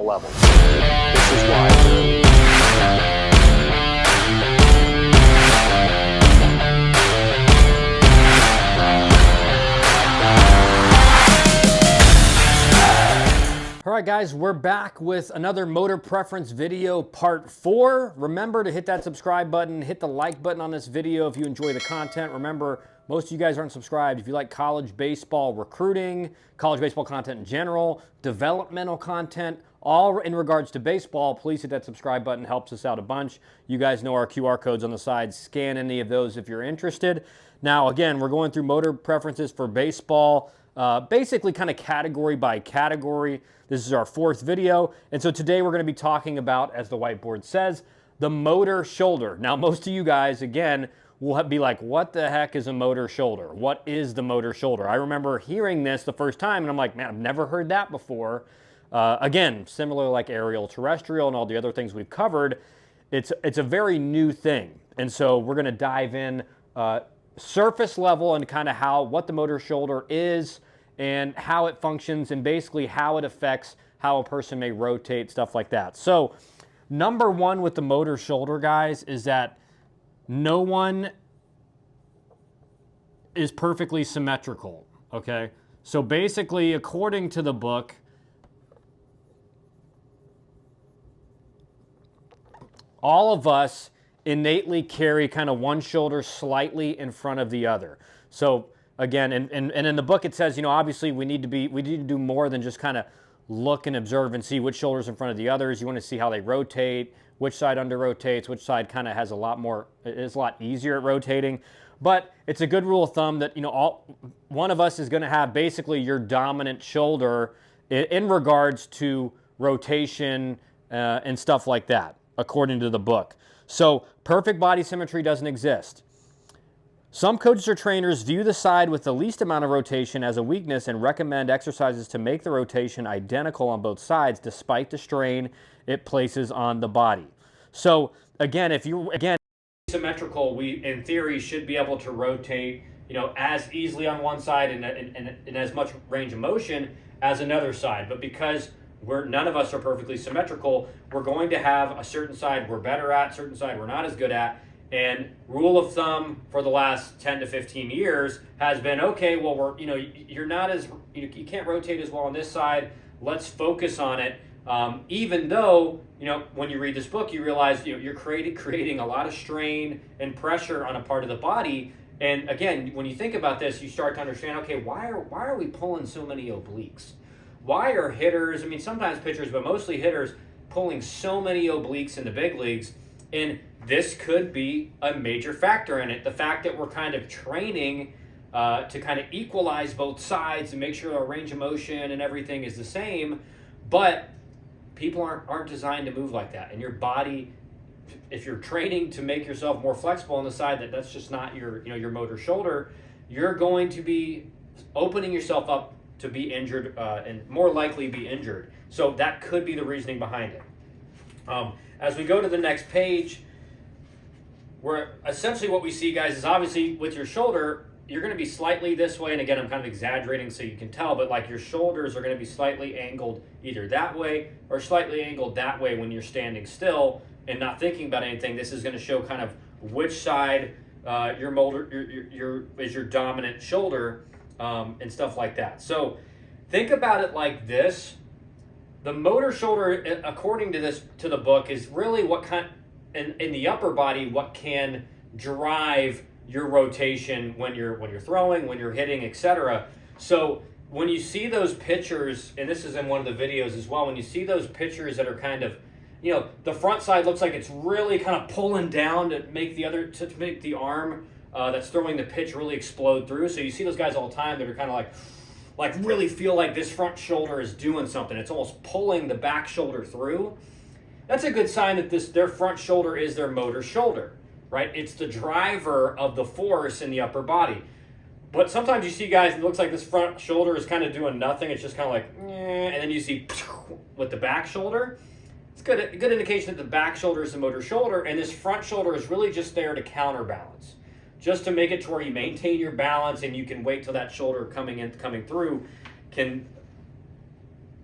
level. This is why All right, guys, we're back with another motor preference video, part 4. Remember to hit that subscribe button, hit the like button on this video if you enjoy the content. Remember, most of you guys aren't subscribed. If you like college baseball recruiting, college baseball content in general, developmental content, all in regards to baseball, please hit that subscribe button. Helps us out a bunch. You guys know our QR codes on the side. Scan any of those if you're interested. Now, again, we're going through motor preferences for baseball, basically kind of category by category. This is our 4th video, and so today we're going to be talking about, as the whiteboard says, the motor shoulder. Now, most of you guys, again, will be like, what the heck is a motor shoulder? What is the motor shoulder? I remember hearing this the first time, and I'm like, man, I've never heard that before. Again, similar like aerial, terrestrial, and all the other things we've covered, it's a very new thing. And so we're going to dive in surface level and kind of what the motor shoulder is, and how it functions, and basically how it affects how a person may rotate, stuff like that. So number one with the motor shoulder, guys, is that no one is perfectly symmetrical, okay? So basically, according to the book, all of us innately carry kind of one shoulder slightly in front of the other. So again, and in the book it says, you know, obviously we need to do more than just kind of look and observe and see which shoulder's in front of the others. You want to see how they rotate, which side under rotates, which side kind of has a lot easier at rotating. But it's a good rule of thumb that, you know, one of us is going to have basically your dominant shoulder in regards to rotation and stuff like that, according to the book. So perfect body symmetry doesn't exist. Some coaches or trainers view the side with the least amount of rotation as a weakness and recommend exercises to make the rotation identical on both sides despite the strain it places on the body. So again, symmetrical, we in theory should be able to rotate, you know, as easily on one side and in as much range of motion as another side. But because none of us are perfectly symmetrical, we're going to have a certain side we're better at, certain side we're not as good at. And rule of thumb for the last 10 to 15 years has been, okay, well, you're not as, you can't rotate as well on this side. Let's focus on it. Even though, you know, when you read this book, you realize, you know, you're creating a lot of strain and pressure on a part of the body. And again, when you think about this, you start to understand, okay, why are we pulling so many obliques? Why are hitters, I mean, sometimes pitchers, but mostly hitters, pulling so many obliques in the big leagues? And this could be a major factor in it. The fact that we're kind of training to kind of equalize both sides and make sure our range of motion and everything is the same, but people aren't designed to move like that. And your body, if you're training to make yourself more flexible on the side that's just not your motor shoulder, you're going to be opening yourself up to be injured and more likely be injured. So that could be the reasoning behind it. As we go to the next page, where essentially what we see, guys, is obviously with your shoulder, you're going to be slightly this way. And again, I'm kind of exaggerating so you can tell, but like your shoulders are going to be slightly angled either that way or slightly angled that way when you're standing still and not thinking about anything. This is going to show kind of which side is your dominant shoulder and stuff like that. So think about it like this. The motor shoulder, according to the book, is really what in the upper body, what can drive your rotation when you're throwing, when you're hitting, etc. So when you see those pitchers, and this is in one of the videos as well, when you see those pitchers that are kind of, you know, the front side looks like it's really kind of pulling down to make the arm that's throwing the pitch really explode through. So you see those guys all the time that are kind of like really feel like this front shoulder is doing something. It's almost pulling the back shoulder through. That's a good sign that their front shoulder is their motor shoulder, right? It's the driver of the force in the upper body. But sometimes you see guys, it looks like this front shoulder is kind of doing nothing. It's just kind of like, and then you see with the back shoulder. It's a good indication that the back shoulder is the motor shoulder, and this front shoulder is really just there to counterbalance, just to make it to where you maintain your balance and you can wait till that shoulder coming through can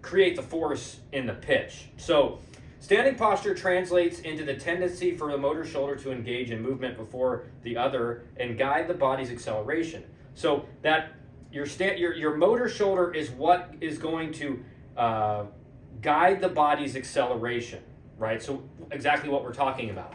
create the force in the pitch. So standing posture translates into the tendency for the motor shoulder to engage in movement before the other and guide the body's acceleration. So that your motor shoulder is what is going to guide the body's acceleration, right? So exactly what we're talking about.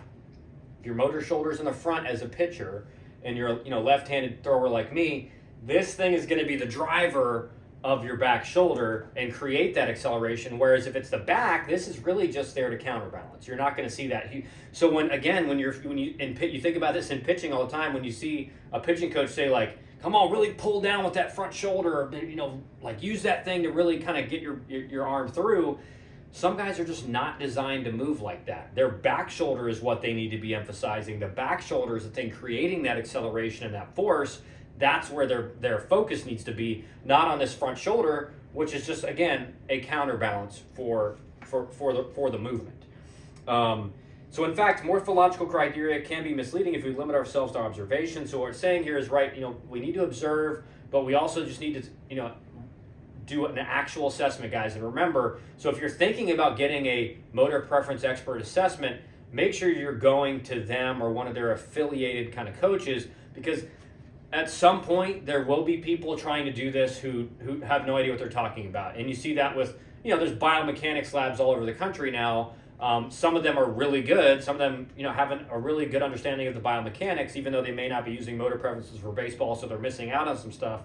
Your motor shoulder's in the front as a pitcher, and you're left-handed thrower like me. This thing is going to be the driver of your back shoulder and create that acceleration. Whereas if it's the back, this is really just there to counterbalance. You're not going to see that. So when you think about this in pitching all the time, when you see a pitching coach say like, "Come on, really pull down with that front shoulder," like use that thing to really kind of get your arm through. Some guys are just not designed to move like that. Their back shoulder is what they need to be emphasizing. The back shoulder is the thing creating that acceleration and that force. That's where their focus needs to be, not on this front shoulder, which is just, again, a counterbalance for the movement. So in fact, morphological criteria can be misleading if we limit ourselves to observation. So what we're saying here is, right, we need to observe, but we also just need to, do an actual assessment, guys. And remember, so if you're thinking about getting a motor preference expert assessment, make sure you're going to them or one of their affiliated kind of coaches, because at some point there will be people trying to do this who have no idea what they're talking about. And you see that with, there's biomechanics labs all over the country now. Some of them are really good. Some of them, have a really good understanding of the biomechanics, even though they may not be using motor preferences for baseball, so they're missing out on some stuff.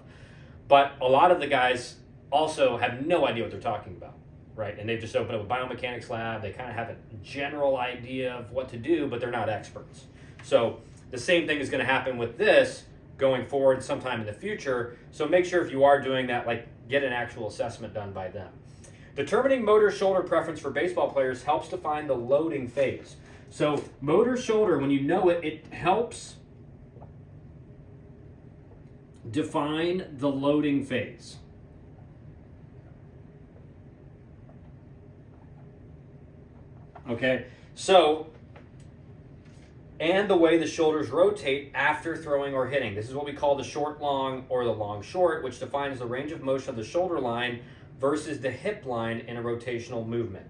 But a lot of the guys also have no idea what they're talking about, right? And they've just opened up a biomechanics lab. They kind of have a general idea of what to do, but they're not experts. So the same thing is going to happen with this going forward sometime in the future. So make sure if you are doing that, like, get an actual assessment done by them. Determining motor shoulder preference for baseball players helps define the loading phase. So motor shoulder, when you know it, it helps define the loading phase. Okay, so, and the way the shoulders rotate after throwing or hitting. This is what we call the short long or the long short, which defines the range of motion of the shoulder line versus the hip line in a rotational movement.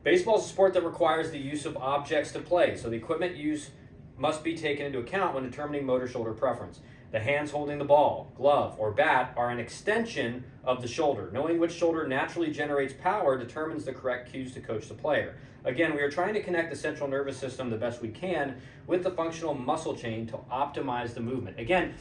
Baseball is a sport that requires the use of objects to play, so the equipment used must be taken into account when determining motor shoulder preference. The hands holding the ball, glove, or bat are an extension of the shoulder. Knowing which shoulder naturally generates power determines the correct cues to coach the player. Again, we are trying to connect the central nervous system the best we can with the functional muscle chain to optimize the movement. Again,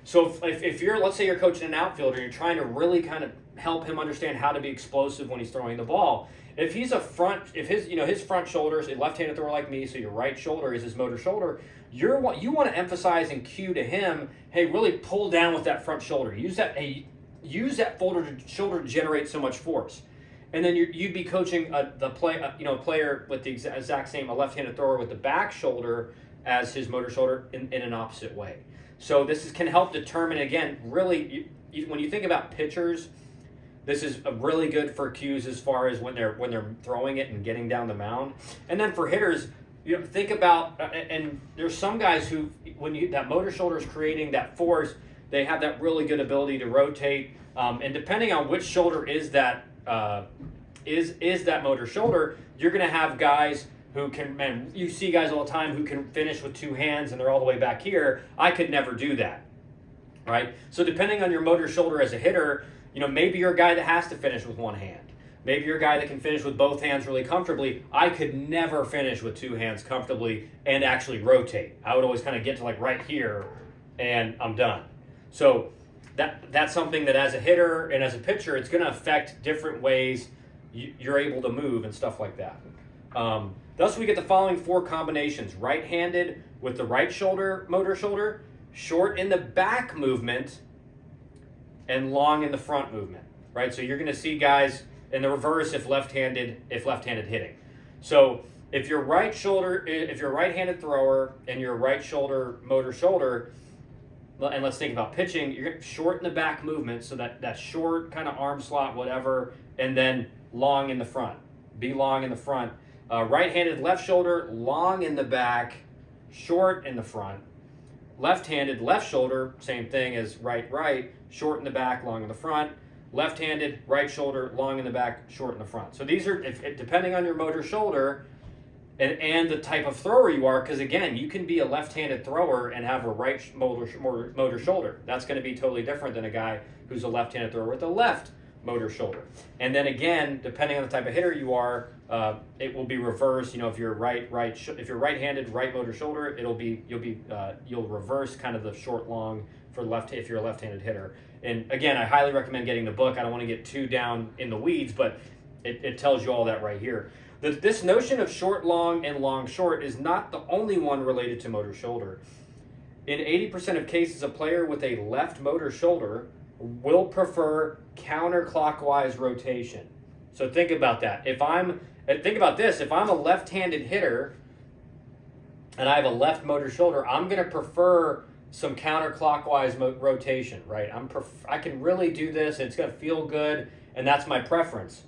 so if you're, let's say you're coaching an outfielder, you're trying to really kind of help him understand how to be explosive when he's throwing the ball. If he's his front shoulder is a left-handed thrower like me, so your right shoulder is his motor shoulder, you want to emphasize and cue to him, hey, really pull down with that front shoulder. Use that shoulder to generate so much force. And then you'd be coaching the player with the exact same, a left-handed thrower with the back shoulder as his motor shoulder in an opposite way. So this can help determine, again, really, when you think about pitchers, this is really good for cues as far as when they're throwing it and getting down the mound. And then for hitters, think about, and there's some guys who, that motor shoulder is creating that force, they have that really good ability to rotate. And depending on which shoulder is that motor shoulder, you're going to have guys who can, man, you see guys all the time who can finish with two hands and they're all the way back here. I could never do that, right? So depending on your motor shoulder as a hitter, maybe you're a guy that has to finish with one hand. Maybe you're a guy that can finish with both hands really comfortably. I could never finish with two hands comfortably and actually rotate. I would always kind of get to like right here and I'm done. So that's something that as a hitter and as a pitcher, it's going to affect different ways you're able to move and stuff like that. Thus, we get the following four combinations. Right-handed with the right shoulder, motor shoulder, short in the back movement, and long in the front movement, right? So you're going to see guys in the reverse if left-handed hitting. So if you're a right-handed thrower and you're a right shoulder, motor shoulder, and let's think about pitching, you're going to shorten the back movement, so that short kind of arm slot, whatever, and then long in the front. Be long in the front. Right-handed left shoulder, long in the back, short in the front. Left-handed left shoulder, same thing as right, short in the back, long in the front. left-handed, right shoulder, long in the back, short in the front. So these are, depending on your motor shoulder and the type of thrower you are, because again, you can be a left-handed thrower and have a right motor shoulder. That's going to be totally different than a guy who's a left-handed thrower with a left motor shoulder. And then again, depending on the type of hitter you are, it will be reversed. If you're if you're right-handed, right motor shoulder, you'll reverse kind of the short long for left if you're a left-handed hitter. And again, I highly recommend getting the book. I don't want to get too down in the weeds, but it tells you all that right here. This notion of short long and long short is not the only one related to motor shoulder. In 80% of cases, a player with a left motor shoulder will prefer counterclockwise rotation. So think about that. Think about this. If I'm a left-handed hitter and I have a left motor shoulder, I'm going to prefer some counterclockwise rotation, right? I can really do this. It's going to feel good, and that's my preference.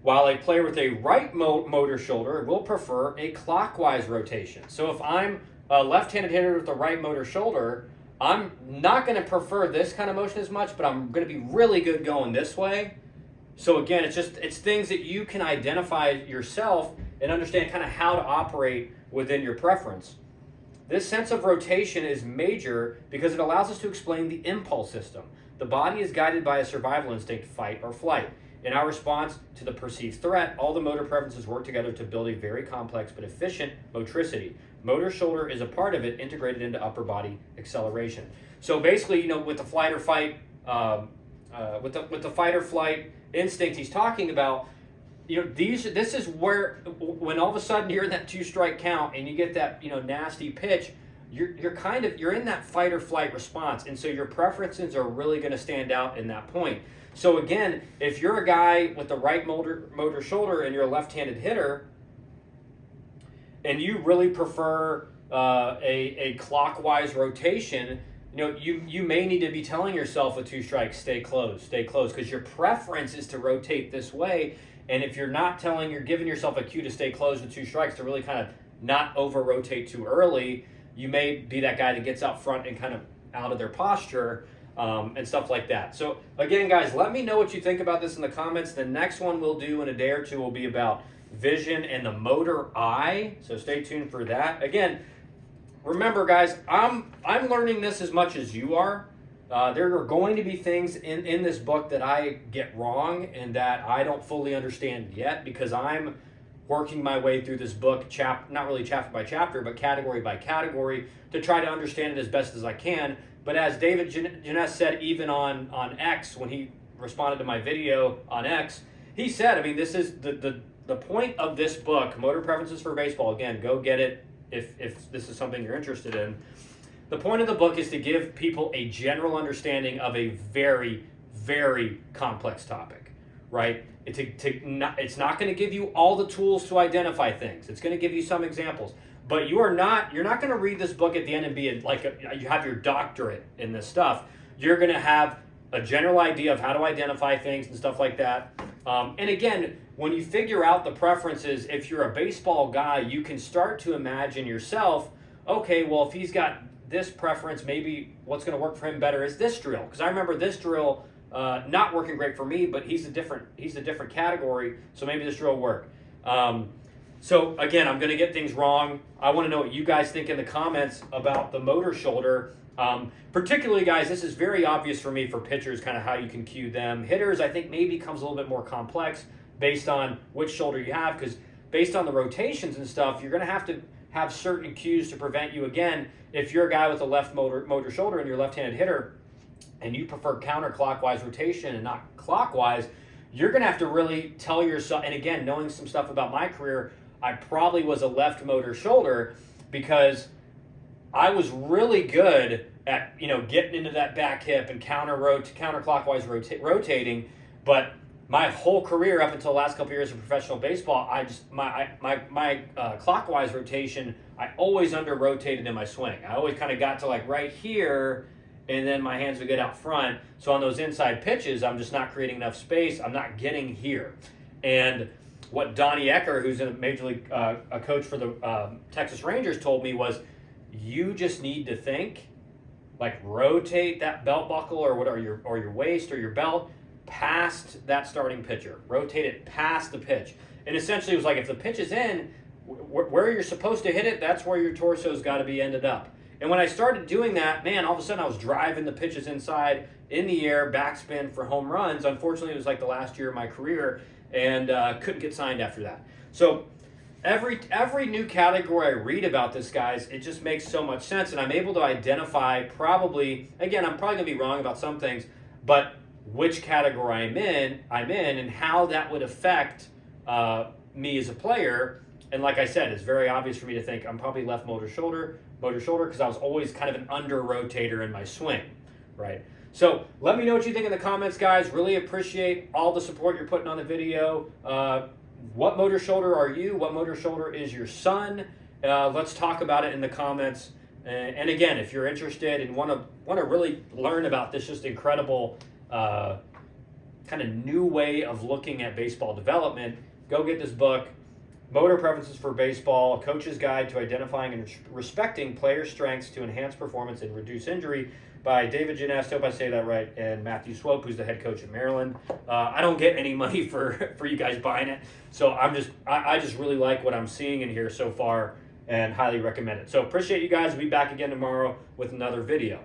While a player with a right motor shoulder will prefer a clockwise rotation. So if I'm a left-handed hitter with a right motor shoulder, I'm not going to prefer this kind of motion as much, but I'm going to be really good going this way. So again, it's things that you can identify yourself and understand kind of how to operate within your preference. This sense of rotation is major because it allows us to explain the impulse system. The body is guided by a survival instinct, fight or flight. In our response to the perceived threat, all the motor preferences work together to build a very complex but efficient motricity. Motor shoulder is a part of it, integrated into upper body acceleration. So basically, with the flight or fight, with the fight or flight instinct he's talking about, this is where when all of a sudden you're in that 2-strike count and you get that nasty pitch, you're in that fight or flight response, and so your preferences are really going to stand out in that point. So again, if you're a guy with the right motor shoulder and you're a left-handed hitter, and you really prefer a clockwise rotation, you may need to be telling yourself with 2 strikes, stay close, because your preference is to rotate this way. And if you're giving yourself a cue to stay close with 2 strikes to really kind of not over-rotate too early, you may be that guy that gets out front and kind of out of their posture and stuff like that. So again, guys, let me know what you think about this in the comments. The next one we'll do in a day or two will be about vision and the motor eye. So stay tuned for that. Again, remember, guys, I'm learning this as much as you are. There are going to be things in this book that I get wrong and that I don't fully understand yet, because I'm working my way through this book, not really chapter by chapter, but category by category, to try to understand it as best as I can. But as David Jeunesse said, even on X, when he responded to my video on X, he said, this is the point of this book, Motor Preferences for Baseball. Again, go get it if this is something you're interested in. The point of the book is to give people a general understanding of a very, very complex topic, right? It's not going to give you all the tools to identify things. It's going to give you some examples. But you're not going to read this book at the end and be you have your doctorate in this stuff. You're going to have a general idea of how to identify things and stuff like that. And again, when you figure out the preferences, if you're a baseball guy, you can start to imagine yourself, okay, well, if he's got this preference, maybe what's going to work for him better is this drill. Because I remember this drill not working great for me, but he's a different category, so maybe this drill will work. So again, I'm going to get things wrong. I want to know what you guys think in the comments about the motor shoulder. Particularly, guys, this is very obvious for me for pitchers, kind of how you can cue them. Hitters, I think, maybe becomes a little bit more complex based on which shoulder you have, because based on the rotations and stuff, you're going to have certain cues to prevent you. Again, if you're a guy with a left motor shoulder and you're a left-handed hitter and you prefer counterclockwise rotation and not clockwise, you're going to have to really tell yourself, and again, knowing some stuff about my career, I probably was a left motor shoulder because I was really good at getting into that back hip and counterclockwise rotating, but my whole career up until the last couple of years of professional baseball, my clockwise rotation, I always under rotated in my swing. I always kind of got to right here, and then my hands would get out front. So on those inside pitches, I'm just not creating enough space. I'm not getting here. And what Donnie Ecker, who's a major league a coach for the Texas Rangers, told me was, you just need to think like rotate that belt buckle or what, or your waist or your belt past that starting pitcher. Rotate it past the pitch. And essentially it was like if the pitch is in, where you're supposed to hit it, that's where your torso's got to be ended up. And when I started doing that, man, all of a sudden I was driving the pitches inside, in the air, backspin for home runs. Unfortunately, it was like the last year of my career, and couldn't get signed after that. So every new category I read about this, guys, it just makes so much sense, and I'm able to identify probably, again, I'm probably going to be wrong about some things, but which category I'm in, and how that would affect me as a player. And like I said, it's very obvious for me to think I'm probably left motor shoulder, because I was always kind of an under rotator in my swing, right? So let me know what you think in the comments, guys. Really appreciate all the support you're putting on the video. What motor shoulder are you? What motor shoulder is your son? Let's talk about it in the comments. And again, if you're interested and want to really learn about this just incredible kind of new way of looking at baseball development, go get this book, Motor Preferences for Baseball, A Coach's Guide to Identifying and Respecting Player Strengths to Enhance Performance and Reduce Injury, by David Genest, hope I say that right, and Matthew Swope, who's the head coach at Maryland. I don't get any money for you guys buying it, so I just really like what I'm seeing in here so far and highly recommend it. So appreciate you guys. We'll be back again tomorrow with another video.